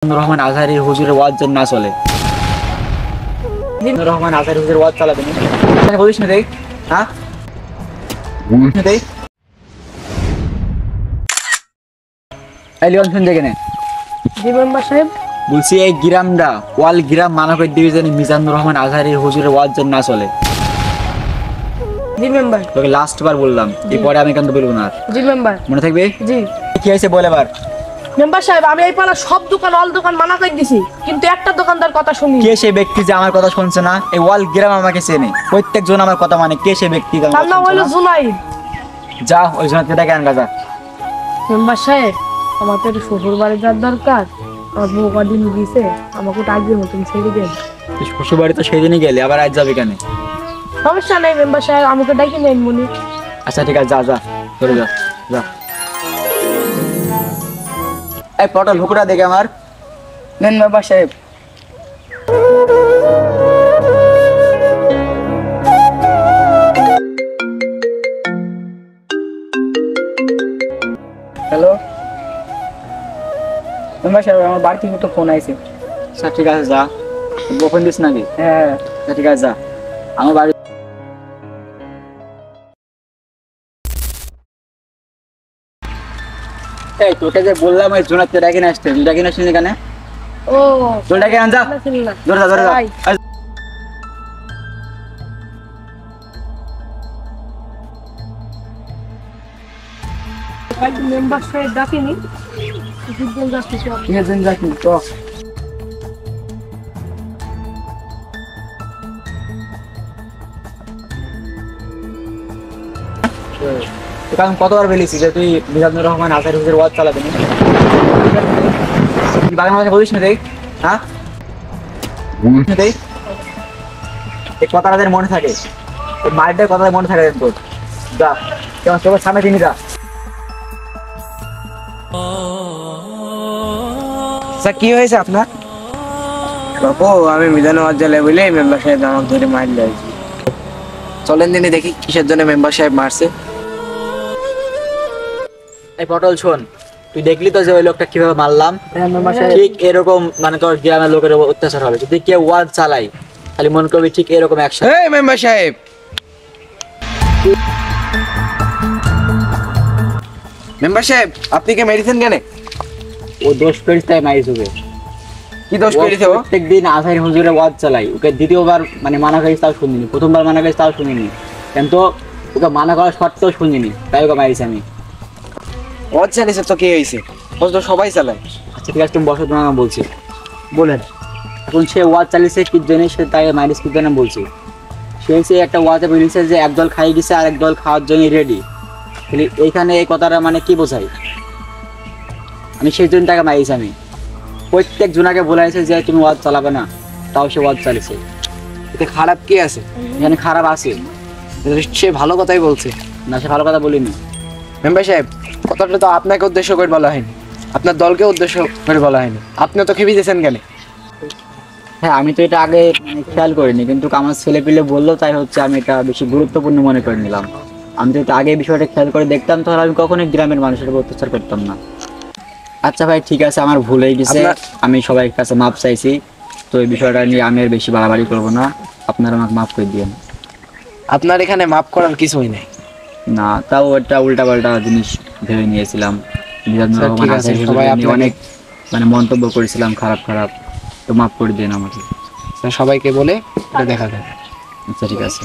রহমান আজহারি হুজুরের ওয়াজ যেন না চলে। রহমান আজহারি হুজুরের ওয়াজ চালাবে না বলিস না দেখ, হ্যাঁ দেখ বলছি এই গ্রামটা ওয়াল গ্রাম মানবের ডিভিশন মিজানুর রহমান আজহারি হুজুরের ওয়াজ যেন না চলে। তোকে লাস্ট বার বললাম, এরপরে আমি কিন্তু বলবো না। জি মেম্বার। মনে থাকবে? জি। কি হয়েছে বল এবার। মেম্বার সাহেব, আমি এই পাড়ার সব দোকান অল দোকান মানা করে দিছি, কিন্তু একটা দোকানদার কথা শুনি। কে সেই ব্যক্তি যে আমার কথা শুনছে না? এই ওয়াল গ্রাম আমাকে চেনে, প্রত্যেকজন আমার কথা মানে। কে সেই ব্যক্তি? তার নাম হলো জুনাইদ। যা ওই জুনাইদকে ডেকে আন গাজা। মেম্বার সাহেব, আমাদের শ্বশুর বাড়ি যাওয়ার দরকার, আমার বউ কদিন দিছে, আমাকে টাকা মতন ছেড়ে দেন। শ্বশুর বাড়ি তো সেই দিনই গেলে, আবার আজ যাবে কেন? সমস্যা নেই মেম্বার সাহেব, আমাকে ডাকি নেন মনি। আচ্ছা ঠিক আছে, যা যা চলে যা যা। এই পটল হুকুরা দেখে আমার নেন মেম্বার সাহেব। হ্যালো মেম্বার সাহেব, আমার বাড়ি থেকে তো ফোন আইছে। আচ্ছা ঠিক আছে যা। গোপন দিস নাকি? হ্যাঁ ঠিক আছে যা। আমার বাড়ি এই তোকে যে বললাম ওই জোনাতে ডাকি না আসতে, তুই ডাকি না আসলি কেন? ও তোর ডাকি আন যা। ধরে যা ধরে যা। মেম্বার সাহেব ডাকিনি, কিছুদিন যাচ্ছি দিন যাচ্ছি তো। তোকে আমি কতবার বলেছি যে তুই মিজানুর রহমান আজহারি হুজুরের ওয়াজ চালাবি না? তুই বাংলা ভাষা বলিস না দেখ, হ্যাঁ দেখ এই কথাটা যেন মনে থাকে, এই মায়ের কথা মনে থাকে তোর। যা কেমন চোখের সামনে তিনি যা। স্যার কি হয়েছে আপনার? বাবু আমি মিজানুর ওয়াজ জ্বালাই বলে মেম্বার সাহেব আমাকে ধরে মার দিয়েছি। চলেন দিনে দেখি কিসের জন্য মেম্বার সাহেব মারছে। এই পটল শোন, তুই দেখলি তো যে ওই লোকটা কিভাবে মারলাম। ঠিক এরকম মানে তোর গ্রামের লোকের অত্যাচার হবে যদি কেউ ওয়াজ চালাই, খালি মনে করবি ঠিক এরকম অ্যাকশন। এই মেম্বার সাহেব, মেম্বার সাহেব আপনি কি মেডিসিন কেন? ও দোষ করিস তাই মাইস হবে। কি দোষ করেছে ও? প্রত্যেকদিন আজহারি হুজুরের ওয়াজ চালাই, ওকে দ্বিতীয়বার মানে মানা করিস তাও শুনিনি, প্রথমবার মানা করিস তাও শুনিনি, কিন্তু ওকে মানা করার সত্ত্বেও শুনিনি, তাই ওকে মারিস আমি। ওয়াজ চালিয়েছে তো কি হয়েছে? ও তো সবাই চালায়। আচ্ছা ঠিক আছে তুমি বসো, তোমার বলছি বলেন। এখন সে ওয়াজ চালিয়েছে কি জন্য, সে তাই মাইরিস কি জন্য বলছি। সে একটা ওয়াজে বলেছে যে একদল খাই গেছে আর একদল খাওয়ার জন্য রেডি। এইখানে এই কথাটা মানে কি বোঝাই? আমি সেই জন্য তাকে মারিস আমি। প্রত্যেক জনাকে বলেছে যে তুমি ওয়াজ চালাবে না, তাও সে ওয়াজ চালিয়েছে। এতে খারাপ কি আছে? এখানে খারাপ আছে? সে ভালো কথাই বলছে। না, সে ভালো কথা বলিনি। মেম্বার সাহেব কথাটা তো আপনাকে উদ্দেশ্য করে বলা হয়নি, আপনার দলকে উদ্দেশ্য করে বলা হয়নি। আপনি তো খেপে দিয়েছেন কেন? হ্যাঁ আমি তো এটা আগে মানে খেয়াল করিনি, কিন্তু আমার ছেলে পিলে বললো তাই হচ্ছে আমি এটা বেশি গুরুত্বপূর্ণ মনে করে নিলাম। আমি তো আগে বিষয়টা খেয়াল করে দেখতাম তাহলে আমি কখনোই গ্রামের মানুষের উপর অত্যাচার করতাম না। আচ্ছা ভাই ঠিক আছে, আমার ভুল হয়ে গেছে, আমি সবাই কাছে মাপ চাইছি। তো এই বিষয়টা নিয়ে আমি আর বেশি বাড়াবাড়ি করবো না, আপনারা আমাকে মাফ করে দিন। আপনার এখানে মাফ করার কিছুই নেই। না তাও একটা উল্টা পাল্টা জিনিস ভেবে নিয়েছিলাম। সবাই অনেক মানে মন্তব্য করেছিলাম খারাপ খারাপ, তো মাফ করে দিন আমাকে। সবাইকে বলে এটা দেখা যায়। আচ্ছা ঠিক আছে।